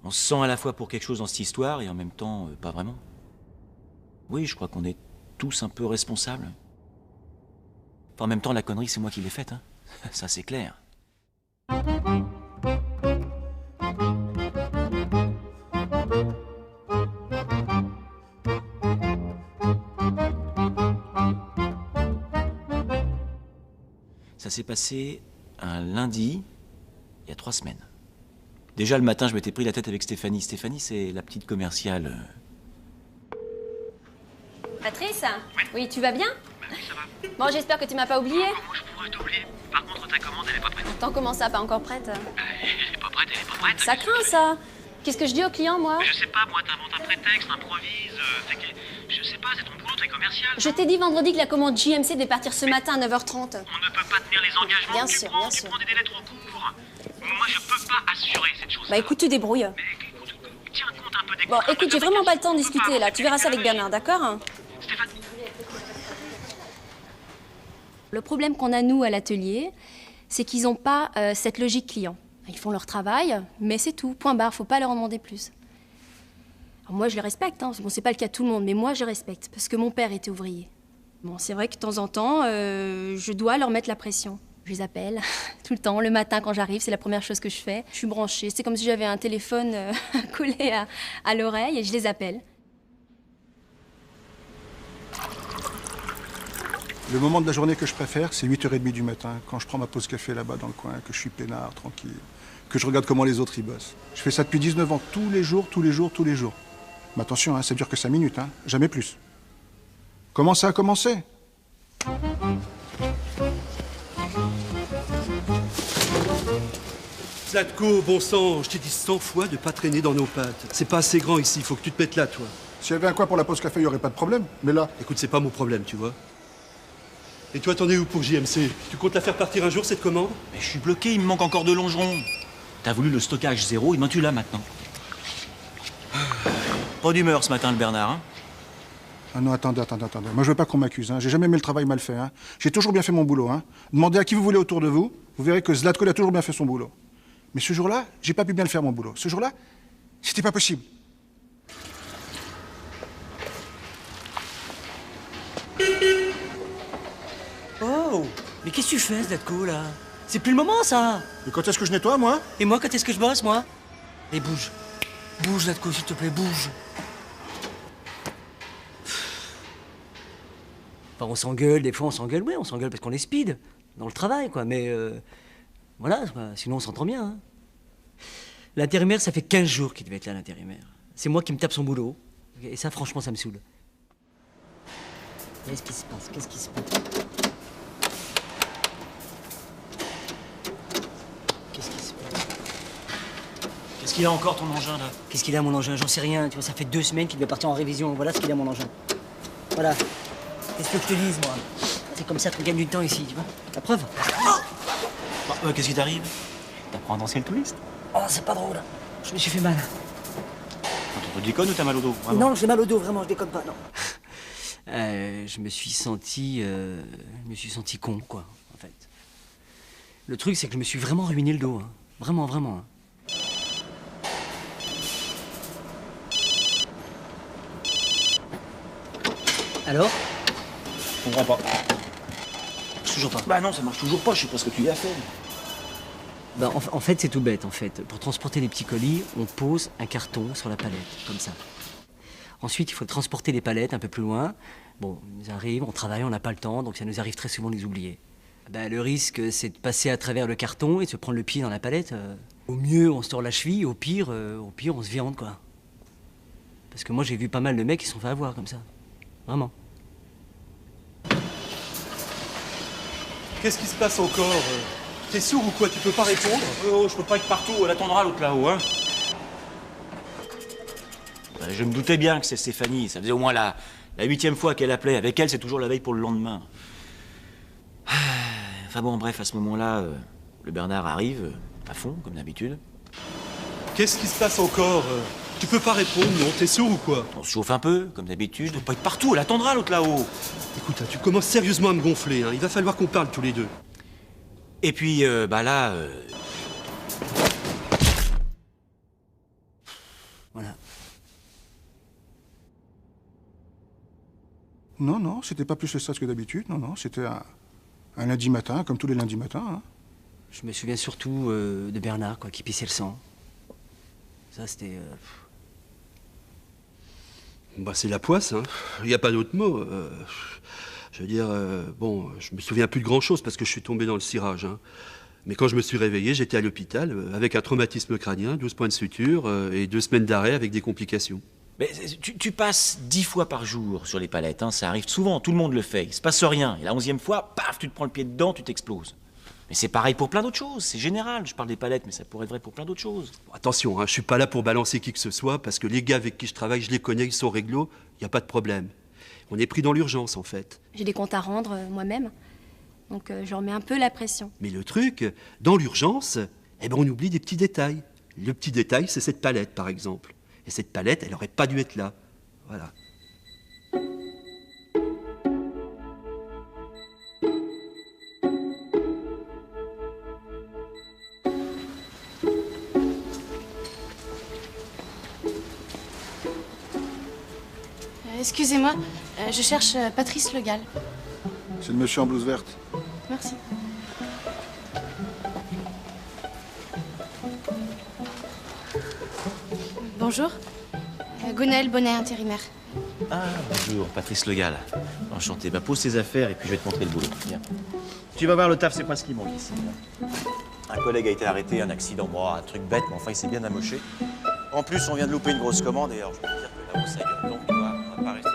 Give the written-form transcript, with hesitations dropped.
On se sent à la fois pour quelque chose dans cette histoire et en même temps, pas vraiment. Oui, je crois qu'on est tous un peu responsables. Enfin, en même temps, la connerie, c'est moi qui l'ai faite, hein. Ça, c'est clair. Ça s'est passé un lundi, il y a 3 semaines. Déjà, le matin, je m'étais pris la tête avec Stéphanie. Stéphanie, c'est la petite commerciale. Patrice? Oui, tu vas bien? Oui, ça va. Bon, j'espère que tu m'as pas oublié. Moi, je pourrais t'oublier. Par contre, ta commande, elle est pas prête. Attends, comment ça, pas encore prête? Elle est pas prête, elle est pas prête. Ça craint, ça. Qu'est-ce que je dis aux clients, moi? Je sais pas, moi, t'inventes un prétexte, improvises. Je sais pas, c'est ton boulot, t'es commercial. Je t'ai dit vendredi que la commande JMC devait partir ce matin à 9h30. On ne peut pas tenir les engagements. Bien tu sûr, prends, bien tu sûr. prends des délais trop courts. Moi, je peux pas assurer cette chose. Bah écoute, tu débrouilles. Mais écoute, tiens compte un peu des Bon, contrats écoute, de j'ai vraiment pas le temps de fabrication. discuter, là. Tu verras ça avec Bernard, d'accord? Stéphane, Le problème qu'on a, nous, à l'atelier, c'est qu'ils n'ont pas cette logique client. Ils font leur travail, mais c'est tout. Point barre, faut pas leur en demander plus. Alors moi, je les respecte, hein. Bon, c'est pas le cas de tout le monde, mais moi, je respecte, parce que mon père était ouvrier. Bon, c'est vrai que de temps en temps, je dois leur mettre la pression. Je les appelle tout le temps, le matin quand j'arrive, c'est la première chose que je fais. Je suis branchée, c'est comme si j'avais un téléphone collé à l'oreille et je les appelle. Le moment de la journée que je préfère, c'est 8h30 du matin, quand je prends ma pause café là-bas dans le coin, que je suis peinard, tranquille, que je regarde comment les autres y bossent. Je fais ça depuis 19 ans, tous les jours, tous les jours, tous les jours. Mais attention, hein, ça dure que 5 minutes, hein, jamais plus. Comment ça a commencé? Zlatko, bon sang, je t'ai dit 100 fois de pas traîner dans nos pattes. C'est pas assez grand ici, faut que tu te mettes là, toi. S'il y avait un coin pour la pause café, il n'y aurait pas de problème. Mais là, Écoute, c'est pas mon problème, tu vois. Et toi, t'en es où pour JMC? Tu comptes la faire partir un jour, cette commande? Mais je suis bloqué, il me manque encore 2 longerons. T'as voulu le stockage zéro, et ben tu l'as maintenant. Pas d'humeur ce matin, le Bernard, hein. ah non, attendez. Moi, je veux pas qu'on m'accuse, hein. J'ai jamais aimé le travail mal fait, hein. J'ai toujours bien fait mon boulot, hein. Demandez à qui vous voulez autour de vous, vous verrez que Zlatko a toujours bien fait son boulot. Mais ce jour-là, j'ai pas pu bien le faire, mon boulot. Ce jour-là, c'était pas possible. Oh, mais qu'est-ce que tu fais, Zlatko, là? C'est plus le moment, ça! Et quand est-ce que je nettoie, moi? Et moi, quand est-ce que je bosse, moi? Et bouge. Bouge, Zlatko, s'il te plaît, bouge. Enfin, on s'engueule, des fois on s'engueule, oui, on s'engueule parce qu'on est speed, dans le travail, quoi, mais voilà, quoi, sinon on s'entend bien, hein. L'intérimaire, ça fait 15 jours qu'il devait être là, l'intérimaire. C'est moi qui me tape son boulot, et ça, franchement, ça me saoule. Qu'est-ce qui se passe? Qu'est-ce qui se passe? Qu'est-ce qui se passe? Qu'est-ce qu'il a encore, ton engin, là? Qu'est-ce qu'il a, mon engin? J'en sais rien, tu vois, ça fait 2 semaines qu'il devait partir en révision, voilà ce qu'il a, mon engin. Voilà. Qu'est-ce que je te dise, moi? C'est comme ça qu'on gagne du temps ici, tu vois. La preuve? Bah, qu'est-ce qui t'arrive? T'apprends à danser le twist? Oh, c'est pas drôle. Je me suis fait mal. Tu déconnes ou t'as mal au dos, vraiment? Non, j'ai mal au dos, vraiment, je déconne pas, non. Je me suis senti con, quoi, en fait. Le truc, c'est que je me suis vraiment ruiné le dos, hein. Vraiment, vraiment. Hein. Alors? Je comprends pas. Toujours pas. Bah non, ça marche toujours pas, je sais pas ce que tu y as fait. Ben, en fait, c'est tout bête, en fait. Pour transporter les petits colis, on pose un carton sur la palette, comme ça. Ensuite, il faut transporter les palettes un peu plus loin. Bon, ils arrivent, on travaille, on n'a pas le temps, donc ça nous arrive très souvent de les oublier. Ben, le risque, c'est de passer à travers le carton et de se prendre le pied dans la palette. Au mieux, on se tord la cheville, au pire, on se viande, quoi. Parce que moi, j'ai vu pas mal de mecs qui se sont fait avoir comme ça. Vraiment. Qu'est-ce qui se passe encore? T'es sourd ou quoi? Tu peux pas répondre? Oh, je peux pas être partout, elle attendra l'autre là-haut, hein. Je me doutais bien que c'est Stéphanie, ça faisait au moins la 8e fois qu'elle appelait. Avec elle, c'est toujours la veille pour le lendemain. Enfin bon, bref, à ce moment-là, le Bernard arrive, à fond, comme d'habitude. Qu'est-ce qui se passe encore? Tu peux pas répondre, non? T'es sourd ou quoi? On se chauffe un peu, comme d'habitude. Je peux pas être partout, elle attendra l'autre là-haut. Écoute, hein, tu commences sérieusement à me gonfler, hein. Il va falloir qu'on parle tous les deux. Et puis, bah là... Voilà. Non, non, c'était pas plus le stress que d'habitude. Non, non, c'était un lundi matin, comme tous les lundis matins. Hein. Je me souviens surtout de Bernard, quoi, qui pissait le sang. Ça, c'était... Bah, c'est la poisse, hein. Il n'y a pas d'autre mot. Je veux dire, bon, je me souviens plus de grand-chose parce que je suis tombé dans le cirage. Hein. Mais quand je me suis réveillé, j'étais à l'hôpital avec un traumatisme crânien, 12 points de suture et 2 semaines d'arrêt avec des complications. Mais tu passes 10 fois par jour sur les palettes, hein, ça arrive souvent, tout le monde le fait, il se passe rien. Et la 11e fois, paf, tu te prends le pied dedans, tu t'exploses. Mais c'est pareil pour plein d'autres choses, c'est général. Je parle des palettes, mais ça pourrait être vrai pour plein d'autres choses. Bon, attention, hein, je suis pas là pour balancer qui que ce soit parce que les gars avec qui je travaille, je les connais, ils sont réglo, il n'y a pas de problème. On est pris dans l'urgence, en fait. J'ai des comptes à rendre moi-même, donc je remets un peu la pression. Mais le truc, dans l'urgence, eh ben, on oublie des petits détails. Le petit détail, c'est cette palette, par exemple. Et cette palette, elle aurait pas dû être là. Voilà. Excusez-moi, je cherche Patrice Le Gall. C'est le monsieur en blouse verte. Merci. Bonjour. Gonaël Bonnet, intérimaire. Ah, bonjour, Patrice Le Gall. Enchanté. Bah, pose tes affaires et puis je vais te montrer le boulot. Viens. Tu vas voir, le taf, c'est pas ce qui manque ici. Un collègue a été arrêté, un accident, bon, un truc bête, mais enfin, il s'est bien amoché. En plus, on vient de louper une grosse commande et alors je peux te dire que là-haut, ça gueule. Donc, tu vois, on va pas rester.